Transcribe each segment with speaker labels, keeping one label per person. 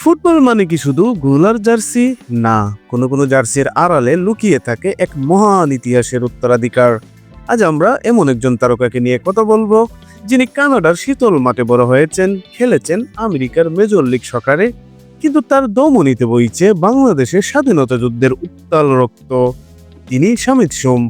Speaker 1: Football মানে কি শুধু গোলার জার্সি? না, কোনো জার্সির আড়ালে লুকিয়ে থাকে এক মহান ইতিহাসের উত্তরাধিকার। আজ আমরা এমন একজন তারকাকে নিয়ে কথা বলবো, যিনি কানাডার শীতল মাঠে বড় হয়েছেন, খেলেছেন আমেরিকার মেজর লিগ সকারে, কিন্তু তার ধমনীতে বইছে বাংলাদেশের স্বাধীনতা যুদ্ধের উত্তাল রক্ত। তিনি শামিদ সোম।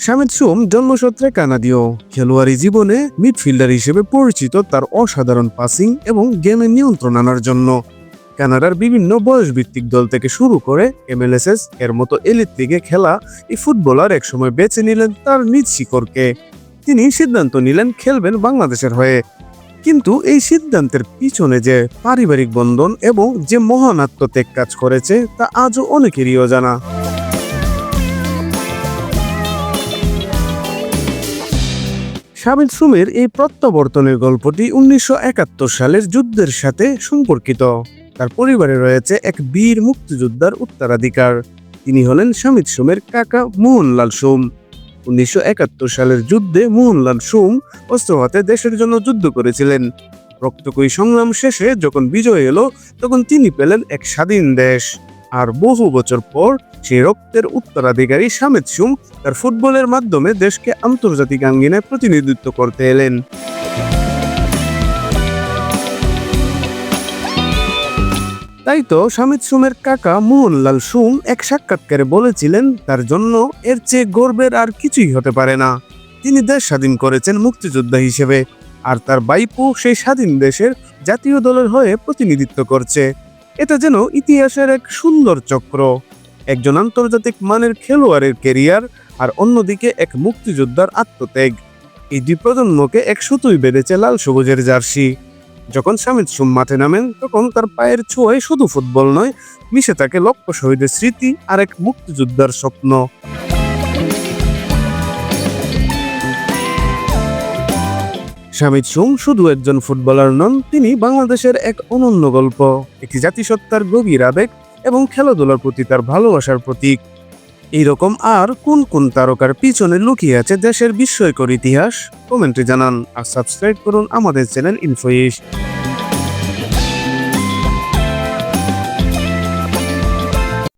Speaker 1: শামিদ সোম জন্মসূত্রে কানাডীয়। খেলোয়াড়ি জীবনে মিডফিল্ডার হিসেবে পরিচিত তার অসাধারণ পাসিং এবং গেমে নিয়ন্ত্রণ আনার জন্য। কানাডার বিভিন্ন বয়সভিত্তিক দল থেকে শুরু করে MLS এর মতো এলিট লিগে খেলা এই ফুটবলার একসময় বেছে নিলেন তার নিজ শিকড়কে। তিনি সিদ্ধান্ত নিলেন খেলবেন বাংলাদেশের হয়ে। কিন্তু এই সিদ্ধান্তের পিছনে যে পারিবারিক বন্ধন এবং যে মহান আত্মত্যাগ কাজ করেছে তা আজও অনেকেরই অজানা। শামিদ সোমের এই প্রত্যাবর্তনের গল্পটি 1971 সালের যুদ্ধের সাথে সম্পর্কিত। তার পরিবারে রয়েছে এক বীর মুক্তিযোদ্ধার উত্তরাধিকার। তিনি হলেন শামিদ সোমের কাকা মোহনলাল সোম। 1971 সালের যুদ্ধে মোহনলাল সোম অস্ত্র হাতে দেশের জন্য যুদ্ধ করেছিলেন। রক্তক্ষয়ী সংগ্রাম শেষে যখন বিজয় এলো, তখন তিনি পেলেন এক স্বাধীন দেশ। আর বহু বছর পর সেই রক্তের উত্তরাধিকারী শামিদ সোম তার ফুটবলের মাধ্যমে দেশকে আন্তর্জাতিক আঙ্গিনায় প্রতিনিধিত্ব করতে এলেন। তাই তো শামিদ সোমের কাকা মোহনলাল সোম এক সাক্ষাৎকারে বলেছিলেন, তার জন্য এর চেয়ে গর্বের আর কিছুই হতে পারে না। তিনি দেশ স্বাধীন করেছেন মুক্তিযোদ্ধা হিসেবে, আর তার বাইপু সেই স্বাধীন দেশের জাতীয় দলের হয়ে প্রতিনিধিত্ব করছে। এটা যেন ইতিহাসের এক সুন্দর চক্র, একজন আন্তর্জাতিক মানের খেলোয়াড়ের ক্যারিয়ার আর অন্যদিকে এক মুক্তিযোদ্ধার আত্মত্যাগ। এই দুই প্রজন্মকে এক সুতোয় বেঁধেছে লাল সবুজের জার্সি। যখন শামিদ সোম মাঠে নামেন, তখন তার পায়ের ছোঁয়ায় শুধু ফুটবল নয়, মিশে থাকে লক্ষ শহীদের স্মৃতি আর এক মুক্তিযোদ্ধার স্বপ্ন। শামিদ সোম শুধু একজন ফুটবলার নন, তিনি বাংলাদেশের এক অনন্য গল্প, একটি জাতিসত্তার গভীর আবেগ এবং খেলাধুলার প্রতি তার ভালোবাসার প্রতীক। এইরকম আর কোন কোন তারকার পিছনে লুকিয়ে আছে দেশের বিস্ময়কর ইতিহাস? কমেন্টে জানান আর সাবস্ক্রাইব করুন আমাদের চ্যানেল ইনফোইশ।